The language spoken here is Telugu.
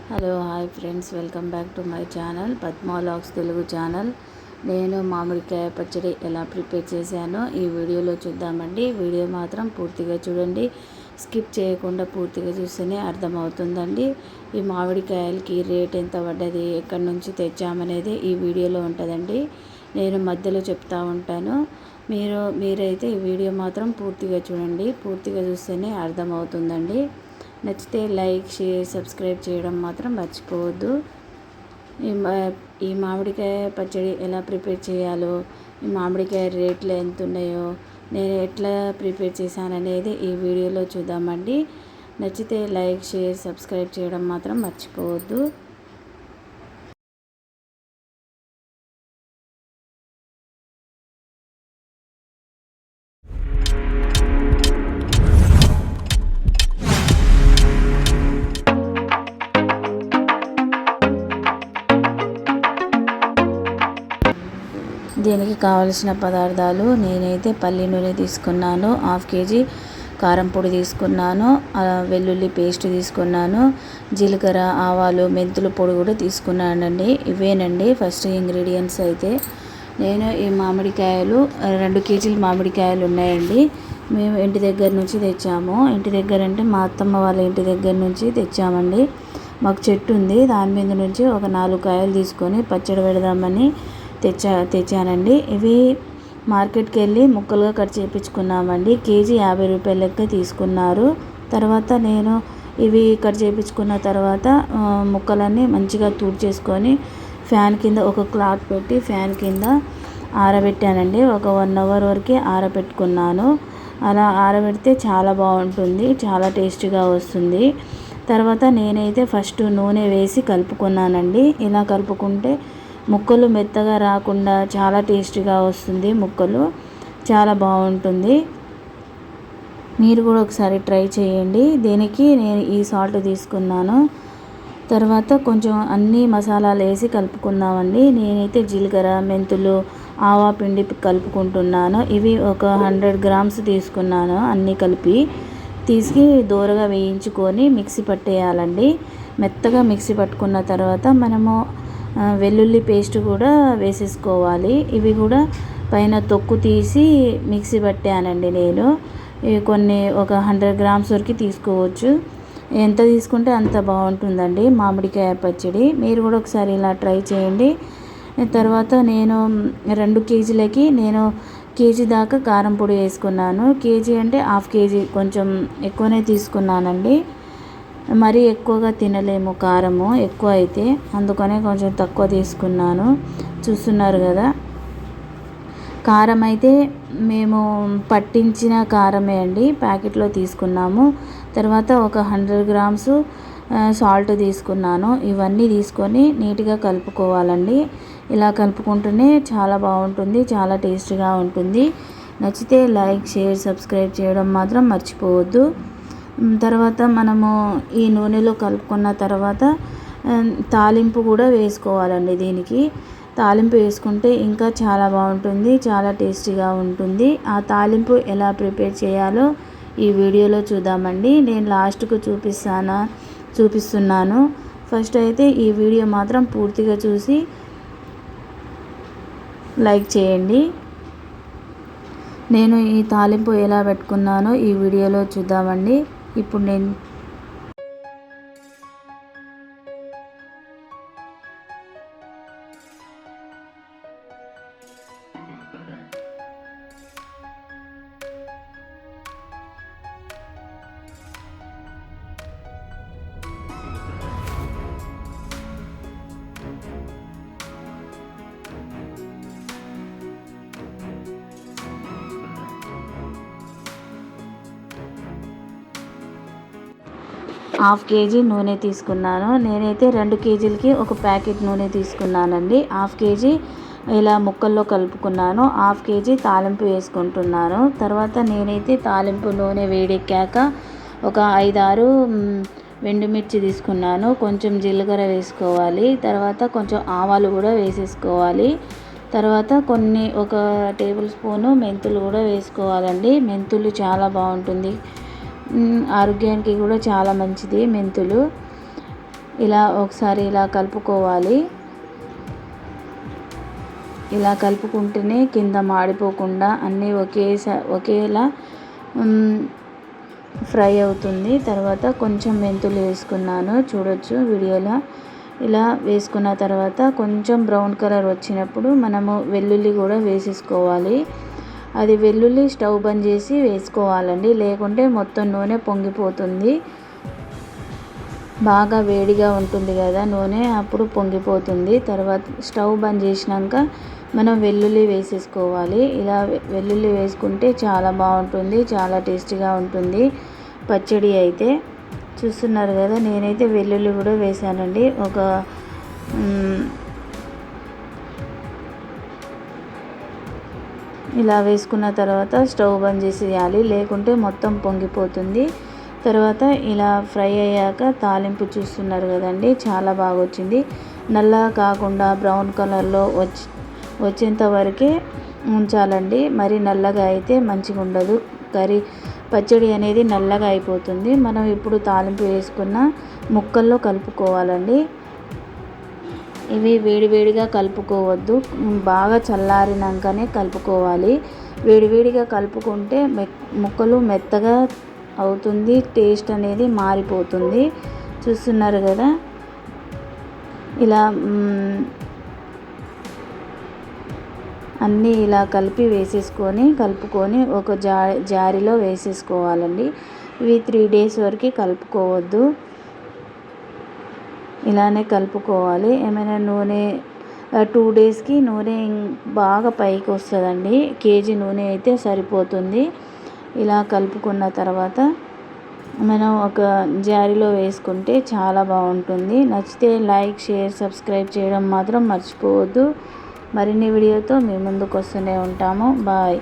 Hello hi friends, welcome back to my channel Padma vlogs Telugu channel. నేను మామిడికాయ పచ్చడి ఎలా ప్రిపేర్ చేశానో ఈ వీడియోలో చూద్దామండి. వీడియో మాత్రం పూర్తిగా చూడండి, స్కిప్ చేయకుండా పూర్తిగా చూస్తేనే అర్థమవుతుందండి. ఈ మామిడికాయలకి రేట్ ఎంత పడ్డది, ఎక్కడి నుంచి తెచ్చామనేది ఈ వీడియోలో ఉంటుందండి. నేను మధ్యలో చెప్తా ఉంటాను, మీరైతే ఈ వీడియో మాత్రం పూర్తిగా చూడండి. పూర్తిగా చూస్తేనే అర్థమవుతుందండి. నచ్చితే లైక్, షేర్, సబ్స్క్రైబ్ చేయడం మాత్రం మర్చిపోవద్దు. ఈ మామిడికాయ పచ్చడి ఎలా ప్రిపేర్ చేయాలో, ఈ మామిడికాయ రేట్లు ఎంత ఉన్నాయో, నేను ఎట్లా ప్రిపేర్ చేశాననేది ఈ వీడియోలో చూద్దామండి. నచ్చితే లైక్, షేర్, సబ్స్క్రైబ్ చేయడం మాత్రం మర్చిపోవద్దు. దీనికి కావలసిన పదార్థాలు, నేనైతే పల్లి నూనె తీసుకున్నాను, 1/2 kg కారం పొడి తీసుకున్నాను, వెల్లుల్లి పేస్ట్ తీసుకున్నాను, జీలకర్ర, ఆవాలు, మెంతుల పొడి కూడా తీసుకున్నానండి. ఇవేనండి ఫస్ట్ ఇంగ్రీడియంట్స్. అయితే నేను ఈ మామిడికాయలు 2 kg మామిడికాయలు ఉన్నాయండి. మేము ఇంటి దగ్గర నుంచి తెచ్చాము. ఇంటి దగ్గర అంటే మా అత్తమ్మ వాళ్ళ ఇంటి దగ్గర నుంచి తెచ్చామండి. మాకు చెట్టు ఉంది, దాని మీద నుంచి ఒక 4 కాయలు తీసుకొని పచ్చడి పెడదామని తెచ్చానండి. ఇవి మార్కెట్కి వెళ్ళి ముక్కలుగా కట్ చేయించుకున్నామండి. కేజీ 50 రూపాయల లెక్క తీసుకున్నారు. తర్వాత నేను ఇవి కట్ చేయించుకున్న తర్వాత ముక్కలన్నీ మంచిగా చేసుకొని ఫ్యాన్ కింద ఒక క్లాత్ పెట్టి ఫ్యాన్ కింద ఆరబెట్టానండి. ఒక 1 అవర్ వరకు ఆరబెట్టుకున్నాను. అలా ఆరబెడితే చాలా బాగుంటుంది, చాలా టేస్టీగా వస్తుంది. తర్వాత నేనైతే ఫస్ట్ నూనె వేసి కలుపుకున్నానండి. ఇలా కలుపుకుంటే ముక్కలు మెత్తగా రాకుండా చాలా టేస్టీగా వస్తుంది. ముక్కలు చాలా బాగుంటుంది. మీరు కూడా ఒకసారి ట్రై చేయండి. దీనికి నేను ఈ సాల్ట్ తీసుకున్నాను. తర్వాత కొంచెం అన్ని మసాలాలు వేసి కలుపుకుందామండి. నేనైతే జీలకర్ర, మెంతులు, ఆవా పిండి కలుపుకుంటున్నాను. ఇవి ఒక 100 grams తీసుకున్నాను. అన్నీ కలిపి దోరగా వేయించుకొని మిక్సీ పట్టేయాలండి. మెత్తగా మిక్సీ పట్టుకున్న తర్వాత మనము వెల్లుల్లి పేస్ట్ కూడా వేసేసుకోవాలి. ఇవి కూడా పైన తొక్కు తీసి మిక్సీ పట్టానండి నేను. ఇవి కొన్ని ఒక 100 grams వరకు తీసుకోవచ్చు. ఎంత తీసుకుంటే అంత బాగుంటుందండి మామిడికాయ పచ్చడి. మీరు కూడా ఒకసారి ఇలా ట్రై చేయండి. తర్వాత నేను 2 kgలకి నేను కేజీ దాకా కారం పొడి వేసుకున్నాను. కేజీ అంటే 1/2 kg, కొంచెం ఎక్కువనే తీసుకున్నానండి. మరీ ఎక్కువగా తినలేము కారము ఎక్కువ అయితే, అందుకనే కొంచెం తక్కువ తీసుకున్నాను. చూస్తున్నారు కదా, కారం అయితే మేము పట్టించిన కారమే అండి, ప్యాకెట్లో తీసుకున్నాము. తర్వాత ఒక 100 grams సాల్ట్ తీసుకున్నాను. ఇవన్నీ తీసుకొని నీట్గా కలుపుకోవాలండి. ఇలా కలుపుకుంటూనే చాలా బాగుంటుంది, చాలా టేస్టీగా ఉంటుంది. నచ్చితే లైక్, షేర్, సబ్స్క్రైబ్ చేయడం మాత్రం మర్చిపోవద్దు. తర్వాత మనము ఈ నూనెలో కలుపుకున్న తర్వాత తాలింపు కూడా వేసుకోవాలండి. దీనికి తాలింపు వేసుకుంటే ఇంకా చాలా బాగుంటుంది, చాలా టేస్టీగా ఉంటుంది. ఆ తాలింపు ఎలా ప్రిపేర్ చేయాలో ఈ వీడియోలో చూద్దామండి. నేను లాస్ట్కు చూపిస్తున్నాను. ఫస్ట్ అయితే ఈ వీడియో మాత్రం పూర్తిగా చూసి లైక్ చేయండి. నేను ఈ తాలింపు ఎలా పెట్టుకున్నానో ఈ వీడియోలో చూద్దామండి. ఇప్పుడు నేను ½ kg నూనె తీసుకున్నాను. నేనైతే 2 kgలకి ఒక ప్యాకెట్ నూనె తీసుకున్నానండి. ½ kg ఇలా ముక్కల్లో కలుపుకున్నాను. ½ kg తాలింపు వేసుకుంటున్నాను. తర్వాత నేనైతే తాలింపు నూనె వేడెక్కాక ఒక 5-6 ఎండుమిర్చి తీసుకున్నాను. కొంచెం జీలకర్ర వేసుకోవాలి. తర్వాత కొంచెం ఆవాలు కూడా వేసేసుకోవాలి. తర్వాత ఒక టేబుల్ స్పూను మెంతులు కూడా వేసుకోవాలండి. మెంతులు చాలా బాగుంటుంది, ఆరోగ్యానికి కూడా చాలా మంచిది మెంతులు. ఇలా ఒకసారి ఇలా కలుపుకోవాలి. ఇలా కలుపుకుంటేనే కింద మాడిపోకుండా అన్నీ ఒకేలా ఫ్రై అవుతుంది. తర్వాత కొంచెం మెంతులు వేసుకున్నాను, చూడొచ్చు వీడియోలో. ఇలా వేసుకున్న తర్వాత కొంచెం బ్రౌన్ కలర్ వచ్చినప్పుడు మనము వెల్లుల్లి కూడా వేసేసుకోవాలి. అది వెల్లుల్లి స్టవ్ బంద్ చేసి వేసుకోవాలండి, లేకుంటే మొత్తం నూనె పొంగిపోతుంది. బాగా వేడిగా ఉంటుంది కదా నూనె, అప్పుడు పొంగిపోతుంది. తర్వాత స్టవ్ బంద్ చేసినాక మనం వెల్లుల్లి వేసేసుకోవాలి. ఇలా వెల్లుల్లి వేసుకుంటే చాలా బాగుంటుంది, చాలా టేస్టీగా ఉంటుంది పచ్చడి అయితే. చూస్తున్నారు కదా, నేనైతే వెల్లుల్లి కూడా వేసానండి. ఇలా వేసుకున్న తర్వాత స్టవ్ బంద్ చేసేయాలి, లేకుంటే మొత్తం పొంగిపోతుంది. తర్వాత ఇలా ఫ్రై అయ్యాక తాలింపు చూస్తున్నారు కదండి, చాలా బాగా వచ్చింది. నల్లగా కాకుండా బ్రౌన్ కలర్లో వచ్చేంత వరకే ఉంచాలండి. మరి నల్లగా అయితే మంచిగా ఉండదు, పచ్చడి అనేది నల్లగా అయిపోతుంది. మనం ఇప్పుడు తాలింపు వేసుకున్న ముక్కల్లో కలుపుకోవాలండి. ఇవి వేడివేడిగా కలుపుకోవద్దు, బాగా చల్లారినాకనే కలుపుకోవాలి. వేడివేడిగా కలుపుకుంటే ముక్కలు మెత్తగా అవుతుంది, టేస్ట్ అనేది మారిపోతుంది. చూస్తున్నారు కదా, ఇలా అన్నీ ఇలా కలుపుకొని ఒక జారీలో వేసేసుకోవాలండి. ఇవి 3 days వరకు కలుపుకోవద్దు, ఇలానే కలుపుకోవాలి. ఏమైనా నూనె 2 daysకి నూనె బాగా పైకి వస్తుందండి. కేజీ నూనె అయితే సరిపోతుంది. ఇలా కలుపుకున్న తర్వాత మనం ఒక జారీలో వేసుకుంటే చాలా బాగుంటుంది. నచ్చితే లైక్, షేర్, సబ్స్క్రైబ్ చేయడం మాత్రం మర్చిపోవద్దు. మరిన్ని వీడియోతో మీ ముందుకు వస్తూనే ఉంటాము. బాయ్.